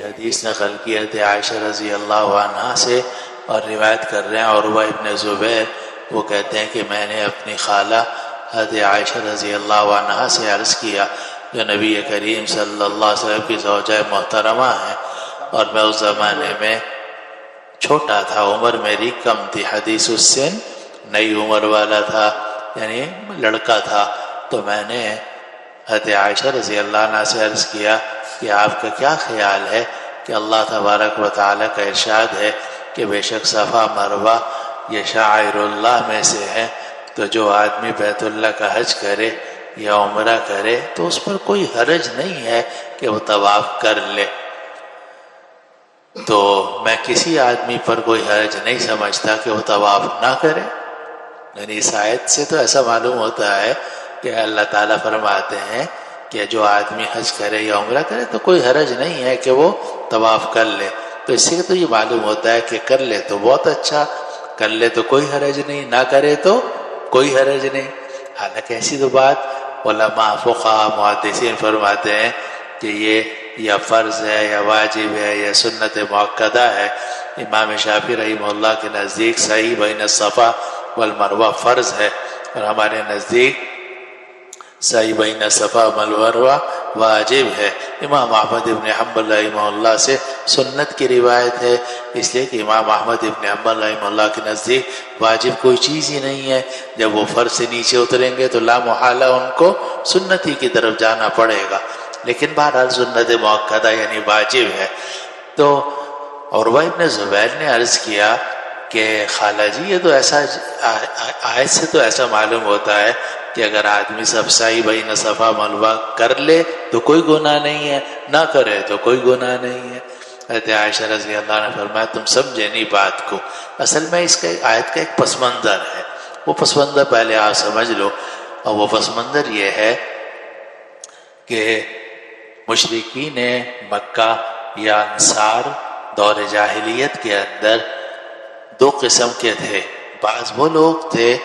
یہ حدیث نقل کی ہے عائشہ رضی اللہ عنہا سے، اور روایت کر رہے ہیں عروہ ابن زبیر، وہ کہتے ہیں کہ میں نے اپنی خالہ حضرت عائشہ رضی اللہ عنہا سے عرض کیا، جو نبی کریم صلی اللہ علیہ وسلم کی زوجہ محترمہ ہیں، اور میں اس زمانے میں چھوٹا تھا، عمر میری کم تھی، حدیث السن، نئی عمر والا تھا، یعنی لڑکا تھا، تو میں نے حضرت عائشہ رضی اللہ عنہ سے عرض کیا کہ آپ کا کیا خیال ہے کہ اللہ تبارک و تعالیٰ کا ارشاد ہے کہ بے شک صفا مروہ یہ شعائر اللہ میں سے ہے، تو جو آدمی بیت اللہ کا حج کرے یا عمرہ کرے تو اس پر کوئی حرج نہیں ہے کہ وہ طواف کر لے۔ تو میں کسی آدمی پر کوئی حرج نہیں سمجھتا کہ وہ طواف نہ کرے، یعنی اس آیت سے تو ایسا معلوم ہوتا ہے کہ اللہ تعالیٰ فرماتے ہیں کہ جو آدمی حج کرے یا عمرہ کرے تو کوئی حرج نہیں ہے کہ وہ طواف کر لے، تو اس سے تو یہ معلوم ہوتا ہے کہ کر لے تو بہت اچھا، کر لے تو کوئی حرج نہیں، نہ کرے تو کوئی حرج نہیں۔ حالانکہ ایسی تو بات علماء فقہاء محدثین فرماتے ہیں کہ یہ یا فرض ہے یا واجب ہے یا سنت مؤکدہ ہے۔ امام شافعی رحمہ اللہ کے نزدیک صحیح بین الصفا والمروہ فرض ہے، اور ہمارے نزدیک صحیح بین الصفا والمروہ واجب ہے۔ امام احمد ابن حنبل رحمہ اللہ سے سنت کی روایت ہے، اس لیے کہ امام احمد ابن حنبل رحمہ اللہ کے نزدیک واجب کوئی چیز ہی نہیں ہے، جب وہ فرض سے نیچے اتریں گے تو لا محالہ ان کو سنت ہی کی طرف جانا پڑے گا، لیکن بہرحال سنت مؤکدہ یعنی واجب ہے۔ تو عروہ ابن زبیر نے عرض کیا کہ خالہ جی یہ تو ایسا آیت سے تو ایسا معلوم ہوتا ہے کہ اگر آدمی سب صحیح بین صفا مروہ کر لے تو کوئی گناہ نہیں ہے، نہ کرے تو کوئی گناہ نہیں ہے۔ حضرت عائشہ رضی اللہ عنہ نے فرمایا تم سمجھے نہیں بات کو، اصل میں اس کا آیت کا ایک پس منظر ہے، وہ پس منظر پہلے آپ سمجھ لو، اور وہ پس منظر یہ ہے کہ مشرکین مکہ یا انصار دور جاہلیت کے اندر دو قسم کے تھے۔ بعض وہ لوگ تھے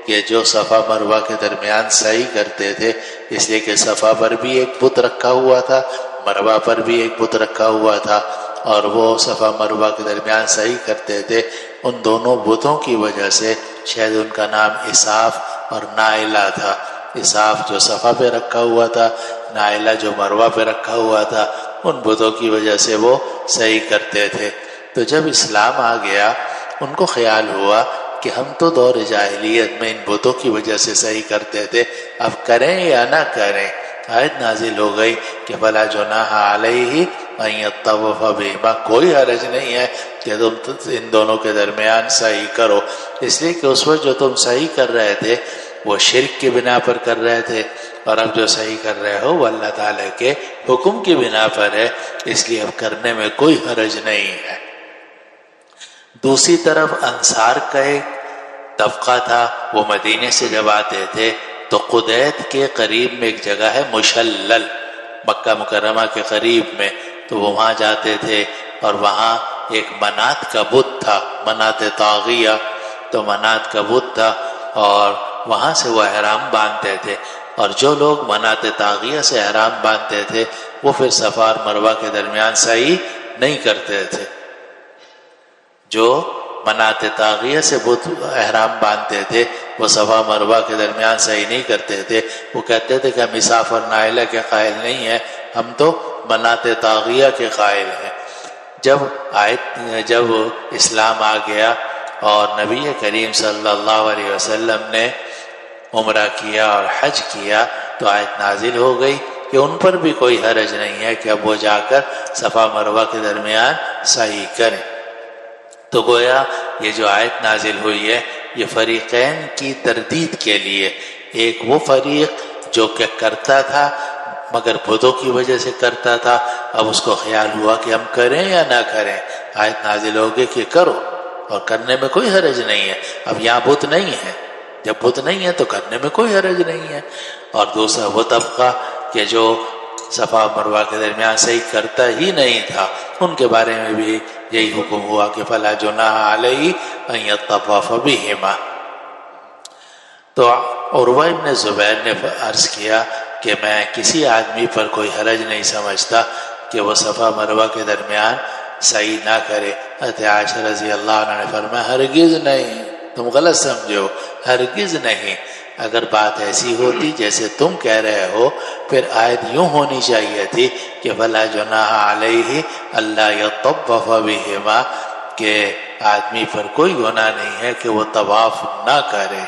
کہ جو صفا مروہ کے درمیان سعی کرتے تھے، اس لیے کہ صفا پر بھی ایک بت رکھا ہوا تھا، مروہ پر بھی ایک بت رکھا ہوا تھا، اور وہ صفا مروہ کے درمیان سعی کرتے تھے۔ ان دونوں بتوں کی وجہ سے شاید ان کا نام اساف اور نائلہ تھا، اساف جو صفا پہ رکھا ہوا تھا، نائلہ جو مروہ پہ رکھا ہوا تھا، ان بتوں کی وجہ سے وہ سعی کرتے تھے۔ تو جب اسلام آ گیا ان کو خیال ہوا کہ ہم تو دور جاہلیت میں ان بتوں کی وجہ سے صحیح کرتے تھے، اب کریں یا نہ کریں۔ آیت نازل ہو گئی کہ فلا جناح علیہ ان یطوف بہما، کوئی حرج نہیں ہے کہ تم ان دونوں کے درمیان صحیح کرو، اس لیے کہ اس وقت جو تم صحیح کر رہے تھے وہ شرک کی بنا پر کر رہے تھے، اور اب جو صحیح کر رہے ہو وہ اللہ تعالیٰ کے حکم کی بنا پر ہے، اس لیے اب کرنے میں کوئی حرج نہیں ہے۔ دوسری طرف انصار کا ایک طبقہ تھا، وہ مدینے سے جب آتے تھے تو قدیت کے قریب میں ایک جگہ ہے مشلل، مکہ مکرمہ کے قریب میں، تو وہ وہاں جاتے تھے، اور وہاں ایک منات کا بت تھا، منات طاغیہ، تو منات کا بت تھا، اور وہاں سے وہ احرام باندھتے تھے، اور جو لوگ منات طاغیہ سے احرام باندھتے تھے وہ پھر صفا اور مروہ کے درمیان سعی نہیں کرتے تھے۔ جو منات طاغیہ سے بت احرام باندھتے تھے وہ صفا مروہ کے درمیان صحیح نہیں کرتے تھے، وہ کہتے تھے کہ ہم اساف اور نائلہ کے قائل نہیں ہیں، ہم تو منات طاغیہ کے قائل ہیں۔ جب اسلام آ گیا اور نبی کریم صلی اللہ علیہ وسلم نے عمرہ کیا اور حج کیا تو آیت نازل ہو گئی کہ ان پر بھی کوئی حرج نہیں ہے کہ اب وہ جا کر صفا مروہ کے درمیان سعی کریں۔ تو گویا یہ جو آیت نازل ہوئی ہے یہ فریقین کی تردید کے لیے، ایک وہ فریق جو کہ کرتا تھا مگر بتوں کی وجہ سے کرتا تھا، اب اس کو خیال ہوا کہ ہم کریں یا نہ کریں، آیت نازل ہو گئی کہ کرو، اور کرنے میں کوئی حرج نہیں ہے، اب یہاں بت نہیں ہے، جب بت نہیں ہے تو کرنے میں کوئی حرج نہیں ہے۔ اور دوسرا وہ طبقہ کہ جو صفا مروہ کے درمیان صحیح کرتا ہی نہیں تھا، ان کے بارے میں بھی یہی حکم ہوا کہ فلا جناح علیہ ان یطوف بہما۔ تو عروہ ابن زبیر نے عرض کیا کہ میں کسی آدمی پر کوئی حرج نہیں سمجھتا کہ وہ صفا مروہ کے درمیان سعی نہ کرے۔ حضرت عائشہ رضی اللہ عنہ نے فرمایا ہرگز نہیں، تم غلط سمجھو، ہرگز نہیں۔ اگر بات ایسی ہوتی جیسے تم کہہ رہے ہو پھر آیت یوں ہونی چاہیے تھی کہ فلا جناح علیہ الا یطوف بہما، کہ آدمی پر کوئی گناہ نہیں ہے کہ وہ طواف نہ کرے۔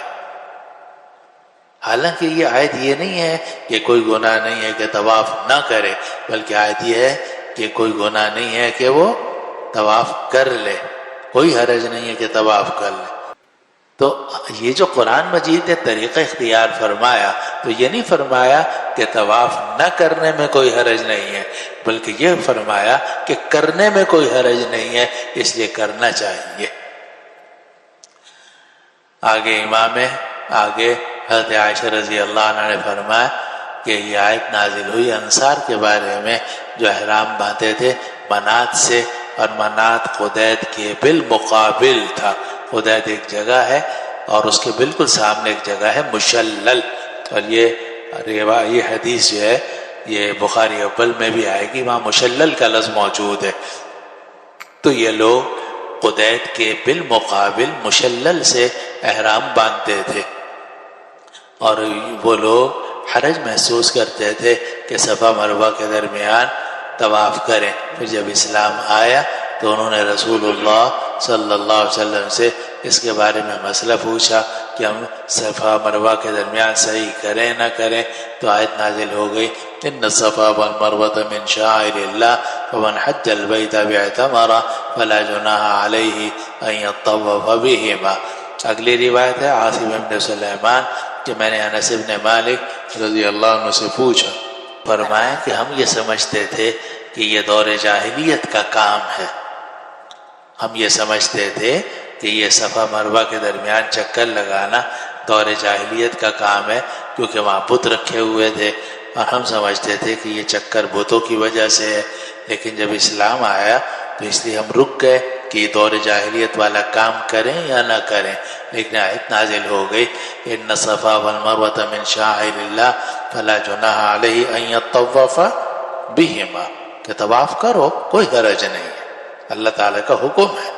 حالانکہ یہ آیت یہ نہیں ہے کہ کوئی گناہ نہیں ہے کہ طواف نہ کرے، بلکہ آیت یہ ہے کہ کوئی گناہ نہیں ہے کہ وہ طواف کر لے، کوئی حرج نہیں ہے کہ طواف کر لے۔ تو یہ جو قرآن مجید نے طریقہ اختیار فرمایا تو یہ نہیں فرمایا کہ طواف نہ کرنے میں کوئی حرج نہیں ہے، بلکہ یہ فرمایا کہ کرنے میں کوئی حرج نہیں ہے، اس لیے کرنا چاہیے۔ آگے حضرت عائشہ رضی اللہ عنہ نے فرمایا کہ یہ آیت نازل ہوئی انصار کے بارے میں جو احرام باندھے تھے منات سے، اور منات قدید کے بالمقابل تھا۔ قدید ایک جگہ ہے اور اس کے بالکل سامنے ایک جگہ ہے مشلل، اور یہ حدیث جو ہے یہ بخاری اول میں بھی آئے گی، وہاں مشلل کا لفظ موجود ہے۔ تو یہ لوگ قدید کے بالمقابل مشلل سے احرام باندھتے تھے، اور وہ لوگ حرج محسوس کرتے تھے کہ صفا مروہ کے درمیان طواف کریں۔ پھر جب اسلام آیا تو انہوں نے رسول اللہ صلی اللہ علیہ وسلم سے اس کے بارے میں مسئلہ پوچھا کہ ہم صفا مروہ کے درمیان صحیح کریں نہ کریں، تو آیت نازل ہو گئی ان الصفا والمروۃ من شعائر اللہ فمن حج البیت واعتمر فلا جناح علیہ ان یطوف بہما۔ اگلی روایت ہے عاصم بن سلیمان کہ میں نے انس بن مالک رضی اللہ عنہ سے پوچھا، فرمایا کہ ہم یہ سمجھتے تھے کہ یہ دور جاہلیت کا کام ہے، ہم یہ سمجھتے تھے کہ یہ صفا مروہ کے درمیان چکر لگانا دور جاہلیت کا کام ہے، کیونکہ وہاں بت رکھے ہوئے تھے اور ہم سمجھتے تھے کہ یہ چکر بتوں کی وجہ سے ہے۔ لیکن جب اسلام آیا تو اس لیے ہم رک گئے کہ یہ دور جاہلیت والا کام کریں یا نہ کریں، لیکن آیت نازل ہو گئی ان الصفا والمروۃ من شعائر اللہ فلا جناح علیہ ان یطوف بہما، کہ طواف کرو، کوئی حرج نہیں ہے، اللہ تعالیٰ کا حکم ہے۔